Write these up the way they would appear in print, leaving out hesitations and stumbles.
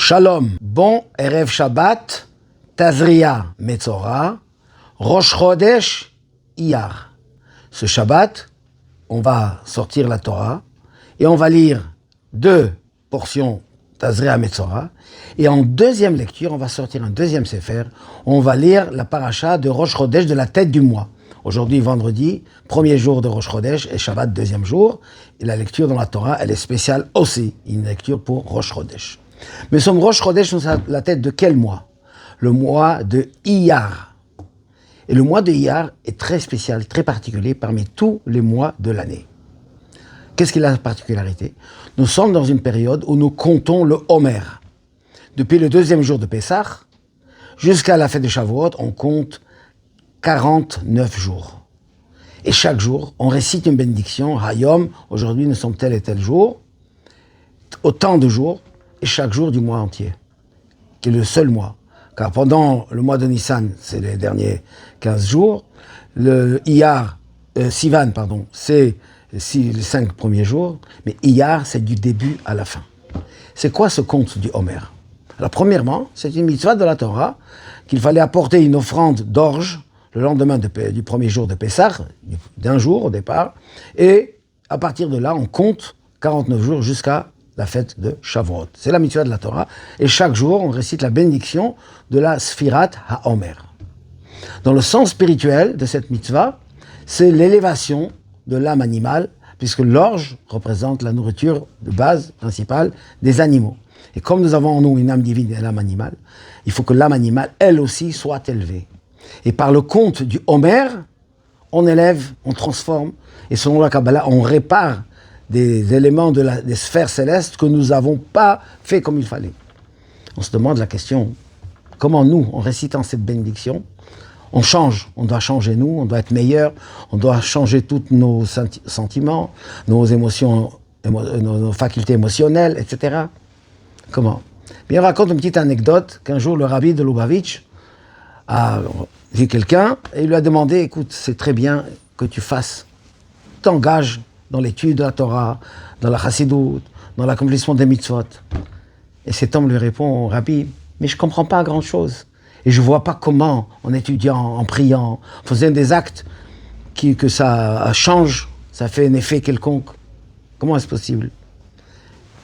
Shalom, bon Erev Shabbat, Tazria Metzora, Rosh Chodesh, Iyar. Ce Shabbat, on va sortir la Torah et on va lire 2 portions Tazria Metzora. Et en deuxième lecture, on va sortir un deuxième Sefer. On va lire la paracha de Rosh Chodesh, de la tête du mois. Aujourd'hui, vendredi, premier jour de Rosh Chodesh et Shabbat, deuxième jour. Et la lecture dans la Torah, elle est spéciale aussi. Une lecture pour Rosh Chodesh. Mais sommes Rosh Chodesh, nous sommes la tête de quel mois? Le mois de Iyar. Et le mois de Iyar est très spécial, très particulier parmi tous les mois de l'année. Qu'est-ce qui a la particularité? Nous sommes dans une période où nous comptons le Homer. Depuis le deuxième jour de Pessah jusqu'à la fête de Shavuot, on compte 49 jours. Et chaque jour, on récite une bénédiction. Hayom, aujourd'hui nous sommes tel et tel jour, autant de jours, et chaque jour du mois entier, qui est le seul mois. Car pendant le mois de Nissan, c'est les derniers 15 jours, le Iyar, Sivan, c'est les 5 premiers jours, mais Iyar, c'est du début à la fin. C'est quoi ce conte du Homer? Alors premièrement, c'est une mitzvah de la Torah, qu'il fallait apporter une offrande d'orge le lendemain du premier jour de Pessah, d'un jour au départ, et à partir de là, on compte 49 jours jusqu'à la fête de Shavuot. C'est la mitzvah de la Torah, et chaque jour, on récite la bénédiction de la Sfirat HaOmer. Dans le sens spirituel de cette mitzvah, c'est l'élévation de l'âme animale, puisque l'orge représente la nourriture de base principale des animaux. Et comme nous avons en nous une âme divine et l'âme animale, il faut que l'âme animale, elle aussi, soit élevée. Et par le conte du Homer, on élève, on transforme, et selon la Kabbalah, on répare des éléments des sphères célestes que nous n'avons pas fait comme il fallait. On se demande la question, comment nous, en récitant cette bénédiction, on change, on doit changer nous, on doit être meilleur, on doit changer tous nos sentiments, nos émotions, nos facultés émotionnelles, etc. Comment? Bien, on raconte une petite anecdote qu'un jour le rabbi de Lubavitch a vu quelqu'un et il lui a demandé, écoute, c'est très bien que tu t'engages dans l'étude de la Torah, dans la Chassidut, dans l'accomplissement des mitzvot. Et cet homme lui répond, Rabbi, mais je ne comprends pas grand-chose. Et je ne vois pas comment, en étudiant, en priant, en faisant des actes que ça change, ça fait un effet quelconque. Comment est-ce possible?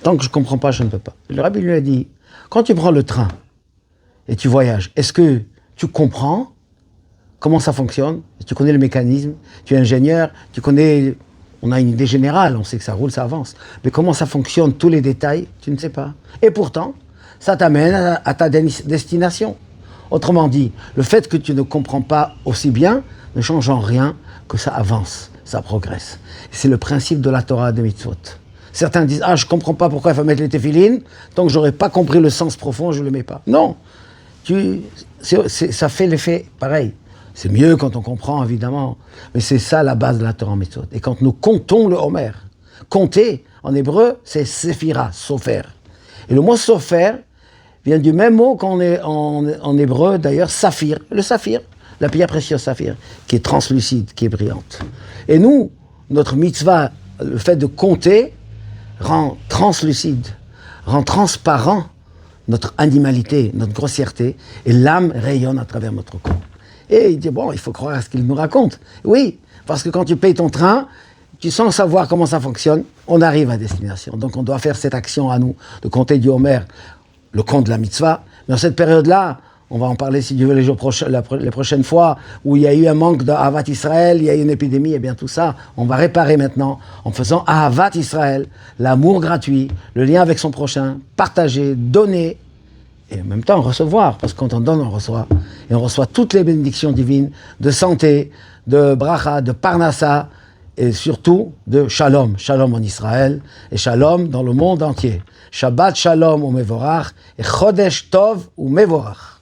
Tant que je ne comprends pas, je ne peux pas. Le Rabbi lui a dit, quand tu prends le train et tu voyages, est-ce que tu comprends comment ça fonctionne? Tu connais le mécanisme, tu es ingénieur, tu connais... On a une idée générale, on sait que ça roule, ça avance. Mais comment ça fonctionne, tous les détails, tu ne sais pas. Et pourtant, ça t'amène à ta destination. Autrement dit, le fait que tu ne comprends pas aussi bien ne change en rien que ça avance, ça progresse. Et c'est le principe de la Torah des mitzvot. Certains disent, je ne comprends pas pourquoi il faut mettre les téphilines, tant que je n'aurais pas compris le sens profond, je ne le mets pas. Non, ça fait l'effet pareil. C'est mieux quand on comprend, évidemment. Mais c'est ça la base de la Torah Mitzvot. Et quand nous comptons le Homer, compter, en hébreu, c'est Sephira, Sofer. Et le mot Sofer vient du même mot qu'en en hébreu, d'ailleurs, Saphir. Le Saphir, la pierre précieuse Saphir, qui est translucide, qui est brillante. Et nous, notre mitzvah, le fait de compter, rend translucide, rend transparent notre animalité, notre grossièreté, et l'âme rayonne à travers notre corps. Et il dit, il faut croire à ce qu'il nous raconte. Oui, parce que quand tu payes ton train, tu sens savoir comment ça fonctionne, on arrive à destination. Donc on doit faire cette action à nous, de compter du Homer, le compte de la mitzvah. Mais dans cette période-là, on va en parler si Dieu veut les prochaines fois, où il y a eu un manque d'Ahavat Israël, il y a eu une épidémie, et bien tout ça, on va réparer maintenant en faisant Ahavat Israël, l'amour gratuit, le lien avec son prochain, partager, donner, et en même temps recevoir, parce que quand on donne, on reçoit. Et on reçoit toutes les bénédictions divines de santé, de bracha, de parnassa, et surtout de shalom. Shalom en Israël, et shalom dans le monde entier. Shabbat shalom ou mevorach, et chodesh tov ou mevorach.